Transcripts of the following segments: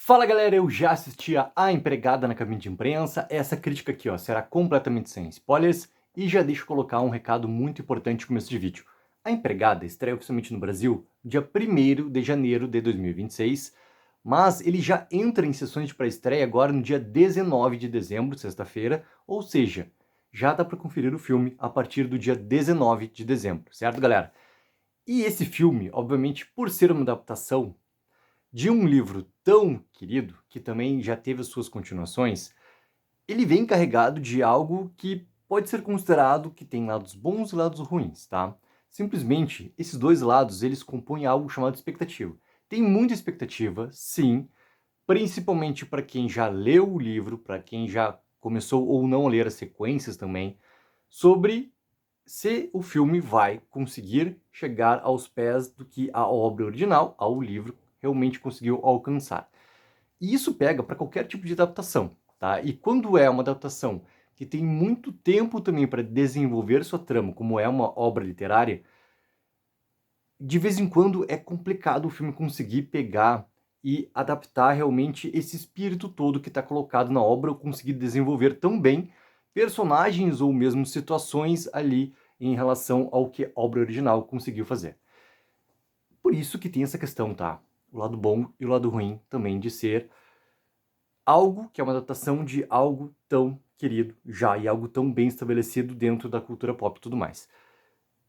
Fala galera, eu já assisti a Empregada na cabine de imprensa. Essa crítica aqui será completamente sem spoilers e já deixo colocar um recado muito importante no começo de vídeo. A Empregada estreia oficialmente no Brasil dia 1º de janeiro de 2026, mas ele já entra em sessões de pré-estreia agora no dia 19 de dezembro, sexta-feira, ou seja, já dá para conferir o filme a partir do dia 19 de dezembro, certo galera? E esse filme, obviamente, por ser uma adaptação de um livro tão querido, que também já teve as suas continuações, ele vem carregado de algo que pode ser considerado que tem lados bons e lados ruins, tá? Simplesmente, esses dois lados, eles compõem algo chamado expectativa. Tem muita expectativa, sim, principalmente para quem já leu o livro, para quem já começou ou não a ler as sequências também, sobre se o filme vai conseguir chegar aos pés do que a obra original, ao livro, realmente conseguiu alcançar. E isso pega para qualquer tipo de adaptação, tá? E quando é uma adaptação que tem muito tempo também para desenvolver sua trama, como é uma obra literária, de vez em quando é complicado o filme conseguir pegar e adaptar realmente esse espírito todo que está colocado na obra, ou conseguir desenvolver tão bem personagens ou mesmo situações ali em relação ao que a obra original conseguiu fazer. Por isso que tem essa questão, tá? O lado bom e o lado ruim também de ser algo que é uma adaptação de algo tão querido já e algo tão bem estabelecido dentro da cultura pop e tudo mais.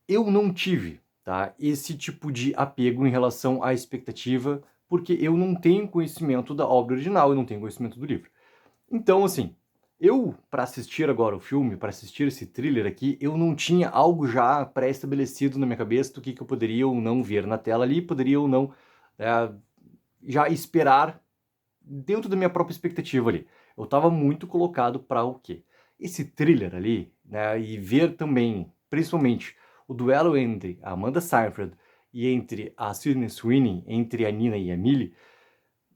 Eu não tive, tá, esse tipo de apego em relação à expectativa, porque eu não tenho conhecimento da obra original, eu não tenho conhecimento do livro. Então, assim, eu, para assistir agora o filme, para assistir esse thriller aqui, eu não tinha algo já pré-estabelecido na minha cabeça do que eu poderia ou não ver na tela ali, poderia ou não já esperar dentro da minha própria expectativa ali. Eu estava muito colocado para o quê? Esse thriller ali, né, e ver também, principalmente, o duelo entre a Amanda Seyfried e entre a Sydney Sweeney, entre a Nina e a Millie,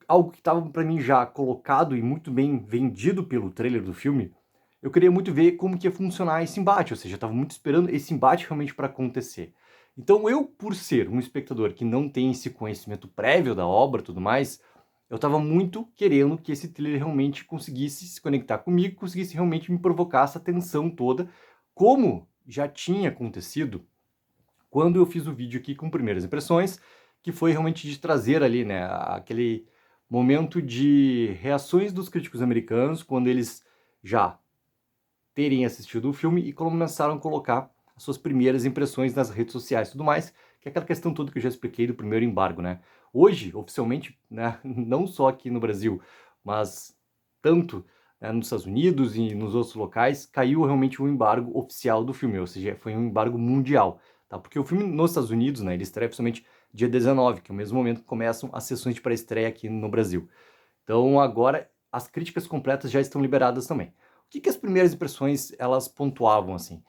algo que estava para mim já colocado e muito bem vendido pelo trailer do filme. Eu queria muito ver como que ia funcionar esse embate, ou seja, eu estava muito esperando esse embate realmente para acontecer. Então eu, por ser um espectador que não tem esse conhecimento prévio da obra e tudo mais, eu estava muito querendo que esse trailer realmente conseguisse se conectar comigo, conseguisse realmente me provocar essa tensão toda, como já tinha acontecido quando eu fiz o vídeo aqui com primeiras impressões, que foi realmente de trazer ali, né, aquele momento de reações dos críticos americanos, quando eles já terem assistido o filme e começaram a colocar as suas primeiras impressões nas redes sociais e tudo mais, que é aquela questão toda que eu já expliquei do primeiro embargo, né? Hoje, oficialmente, né, não só aqui no Brasil, mas tanto nos Estados Unidos e nos outros locais, caiu realmente o embargo oficial do filme, ou seja, foi um embargo mundial, tá? Porque o filme nos Estados Unidos, né, ele estreia oficialmente dia 19, que é o mesmo momento que começam as sessões de pré-estreia aqui no Brasil. Então agora as críticas completas já estão liberadas também. O que as primeiras impressões elas pontuavam assim?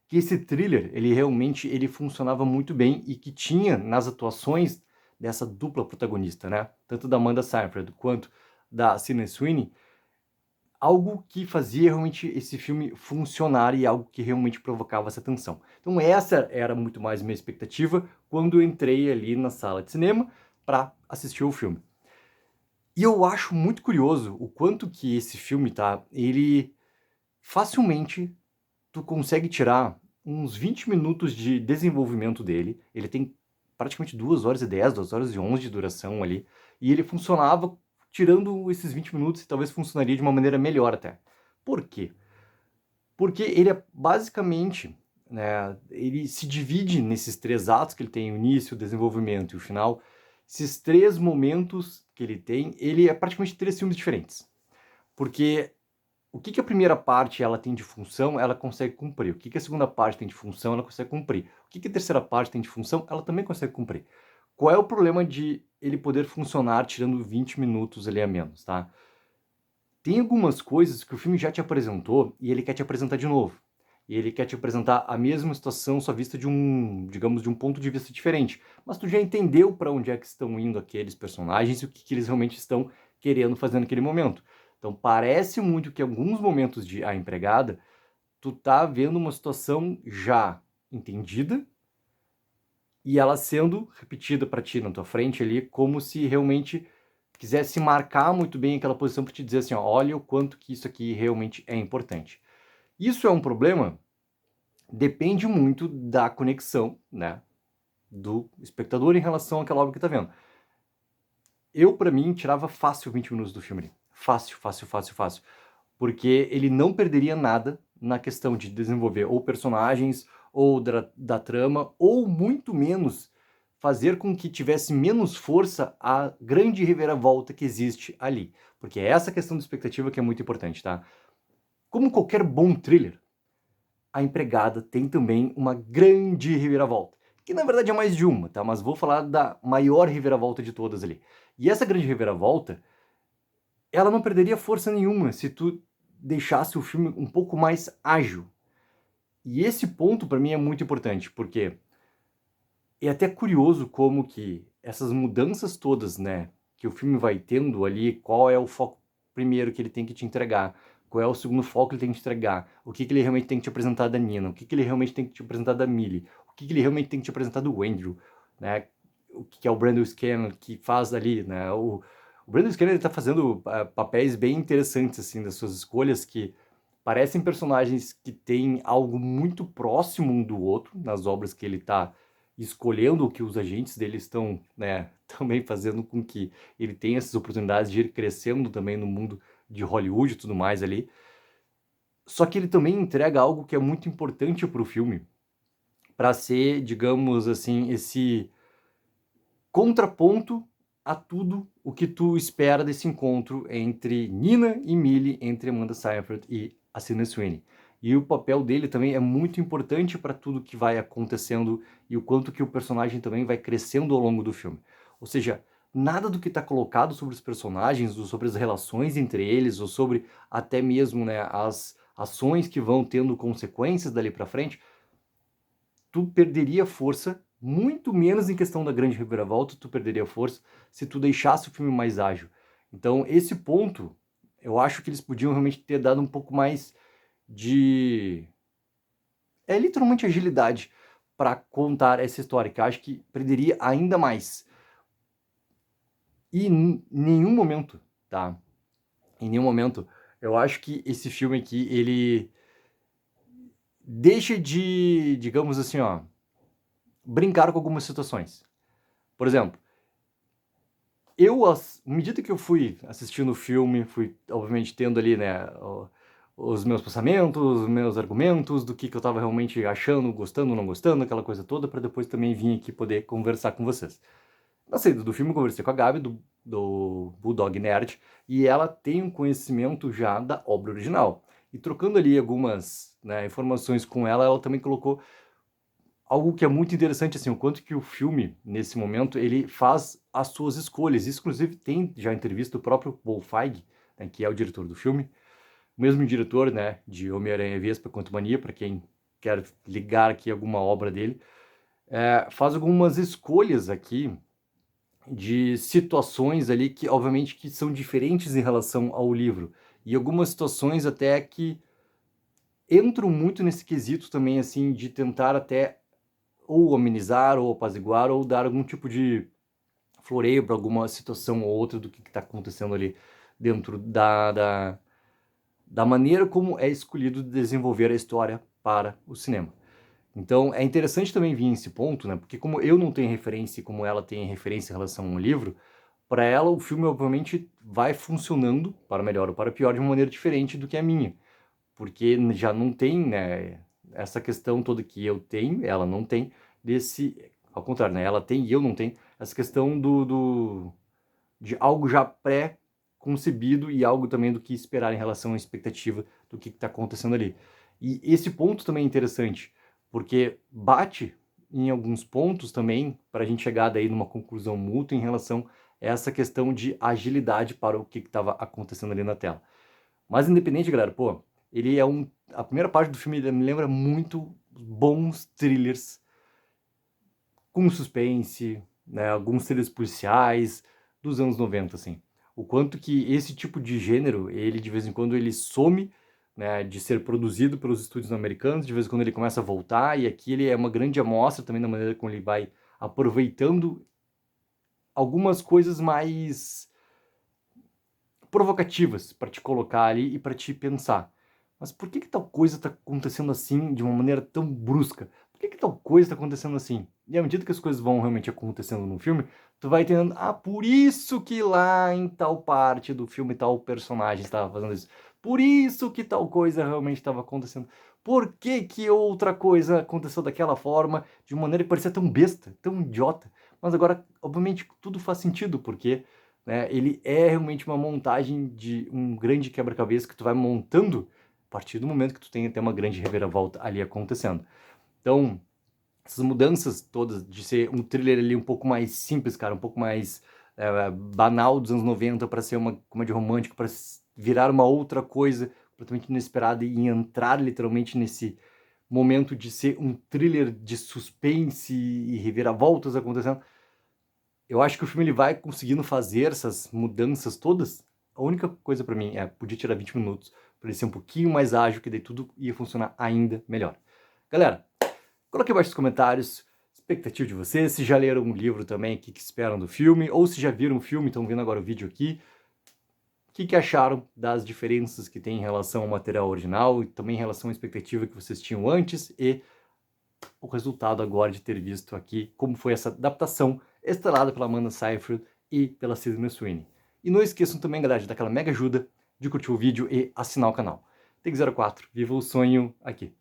Que esse thriller, ele realmente ele funcionava muito bem e que tinha nas atuações dessa dupla protagonista, né? Tanto da Amanda Seyfried quanto da Sydney Sweeney, algo que fazia realmente esse filme funcionar e algo que realmente provocava essa tensão. Então essa era muito mais minha expectativa quando eu entrei ali na sala de cinema para assistir o filme. E eu acho muito curioso o quanto que esse filme, tá, ele facilmente tu consegue tirar uns 20 minutos de desenvolvimento dele. Ele tem praticamente 2 horas e 10, 2 horas e 11 de duração ali, e ele funcionava tirando esses 20 minutos e talvez funcionaria de uma maneira melhor até. Por quê? Porque ele é basicamente, né, ele se divide nesses 3 atos que ele tem, o início, o desenvolvimento e o final. Esses 3 momentos que ele tem, ele é praticamente 3 filmes diferentes. Porque o que a primeira parte ela tem de função, ela consegue cumprir. O que a segunda parte tem de função, ela consegue cumprir. O que a terceira parte tem de função, ela também consegue cumprir. Qual é o problema de ele poder funcionar tirando 20 minutos ali a menos, tá? Tem algumas coisas que o filme já te apresentou e ele quer te apresentar de novo. E ele quer te apresentar a mesma situação, só vista de um, digamos, de um ponto de vista diferente. Mas tu já entendeu para onde é que estão indo aqueles personagens e o que eles realmente estão querendo fazer naquele momento. Então parece muito que em alguns momentos de A Empregada, tu tá vendo uma situação já entendida e ela sendo repetida para ti na tua frente ali, como se realmente quisesse marcar muito bem aquela posição para te dizer assim, ó, olha o quanto que isso aqui realmente é importante. Isso é um problema? Depende muito da conexão, né, do espectador em relação àquela obra que tá vendo. Eu, para mim, tirava fácil 20 minutos do filme ali. Fácil, fácil, fácil, fácil. Porque ele não perderia nada na questão de desenvolver ou personagens, ou da trama, ou muito menos fazer com que tivesse menos força a grande reviravolta que existe ali. Porque é essa questão da expectativa que é muito importante, tá? Como qualquer bom thriller, A Empregada tem também uma grande reviravolta. Que na verdade é mais de uma, tá? Mas vou falar da maior reviravolta de todas ali. E essa grande reviravolta, ela não perderia força nenhuma se tu deixasse o filme um pouco mais ágil. E esse ponto para mim é muito importante, porque é até curioso como que essas mudanças todas, né, que o filme vai tendo ali, qual é o foco primeiro que ele tem que te entregar, qual é o segundo foco que ele tem que te entregar, o que ele realmente tem que te apresentar da Nina, o que ele realmente tem que te apresentar da Millie, o que ele realmente tem que te apresentar do Andrew, né, o que é o Brandon Scanlon que faz ali, né, o Brandon Scanlon ele tá fazendo papéis bem interessantes, assim, das suas escolhas, que parecem personagens que têm algo muito próximo um do outro, nas obras que ele tá escolhendo, o que os agentes dele estão, né, também fazendo com que ele tenha essas oportunidades de ir crescendo também no mundo de Hollywood e tudo mais ali. Só que ele também entrega algo que é muito importante para o filme, para ser, digamos assim, esse contraponto a tudo o que tu espera desse encontro entre Nina e Millie, entre Amanda Seyfried e a Sydney Sweeney. E o papel dele também é muito importante para tudo que vai acontecendo e o quanto que o personagem também vai crescendo ao longo do filme. Ou seja, nada do que está colocado sobre os personagens, ou sobre as relações entre eles, ou sobre até mesmo, né, as ações que vão tendo consequências dali para frente, tu perderia força, muito menos em questão da grande reviravolta, tu perderia força se tu deixasse o filme mais ágil. Então, esse ponto, eu acho que eles podiam realmente ter dado um pouco mais de... É literalmente agilidade para contar essa história, que eu acho que perderia ainda mais. E em nenhum momento, tá? Em nenhum momento, eu acho que esse filme aqui, ele deixa de, digamos assim, ó, brincar com algumas situações. Por exemplo, à medida que eu fui assistindo o filme, fui, obviamente, tendo ali, né, os meus pensamentos, os meus argumentos, do que eu tava realmente achando, gostando, não gostando, aquela coisa toda, para depois também vir aqui poder conversar com vocês. Na saída do filme, eu conversei com a Gabi, do Bulldog Nerd, e ela tem um conhecimento já da obra original. E trocando ali algumas, né, informações com ela, ela também colocou algo que é muito interessante, assim, o quanto que o filme, nesse momento, ele faz as suas escolhas. Isso, inclusive, tem já entrevista do próprio Paul Feig, né, que é o diretor do filme, o mesmo diretor, né, de Homem-Aranha Vespa Quantumania, para quem quer ligar aqui alguma obra dele, faz algumas escolhas aqui de situações ali que, obviamente, que são diferentes em relação ao livro. E algumas situações até que entram muito nesse quesito também, assim, de tentar até ou amenizar, ou apaziguar, ou dar algum tipo de floreio para alguma situação ou outra do que está acontecendo ali dentro da maneira como é escolhido desenvolver a história para o cinema. Então é interessante também vir esse ponto, né? Porque como eu não tenho referência, como ela tem referência em relação a um livro, para ela o filme obviamente vai funcionando para melhor ou para pior de uma maneira diferente do que a minha, porque já não tem, né, essa questão toda que eu tenho, ela não tem, desse, ao contrário, né, ela tem e eu não tenho, essa questão de algo já pré-concebido e algo também do que esperar em relação à expectativa do que está acontecendo ali. E esse ponto também é interessante, porque bate em alguns pontos também, para a gente chegar daí numa conclusão mútua em relação a essa questão de agilidade para o que estava acontecendo ali na tela. Mas independente, galera, pô, ele é um... A primeira parte do filme me lembra muito bons thrillers com suspense, né, alguns thrillers policiais dos anos 90, assim. O quanto que esse tipo de gênero, ele de vez em quando ele some, né, de ser produzido pelos estúdios americanos, de vez em quando ele começa a voltar, e aqui ele é uma grande amostra também da maneira como ele vai aproveitando algumas coisas mais provocativas para te colocar ali e para te pensar. Mas por que tal coisa está acontecendo assim de uma maneira tão brusca? Por que tal coisa está acontecendo assim? E à medida que as coisas vão realmente acontecendo no filme, tu vai entendendo, por isso que lá em tal parte do filme tal personagem estava fazendo isso. Por isso que tal coisa realmente estava acontecendo. Por que outra coisa aconteceu daquela forma, de uma maneira que parecia tão besta, tão idiota? Mas agora, obviamente, tudo faz sentido, porque né, ele é realmente uma montagem de um grande quebra-cabeça que tu vai montando a partir do momento que tu tem até uma grande reviravolta ali acontecendo. Então, essas mudanças todas de ser um thriller ali um pouco mais simples, cara, um pouco mais banal dos anos 90 para ser uma comédia romântica, para virar uma outra coisa completamente inesperada e entrar literalmente nesse momento de ser um thriller de suspense e reviravoltas acontecendo. Eu acho que o filme ele vai conseguindo fazer essas mudanças todas. A única coisa para mim podia tirar 20 minutos para ele ser um pouquinho mais ágil, que daí tudo ia funcionar ainda melhor. Galera, coloque abaixo nos comentários expectativa de vocês, se já leram um livro também, o que esperam do filme, ou se já viram o filme, estão vendo agora o vídeo aqui. O que acharam das diferenças que tem em relação ao material original e também em relação à expectativa que vocês tinham antes e o resultado agora de ter visto aqui como foi essa adaptação estrelada pela Amanda Seyfried e pela Sydney Sweeney. E não esqueçam também, galera, de dar aquela mega ajuda, de curtir o vídeo e assinar o canal. Take04, viva o sonho aqui!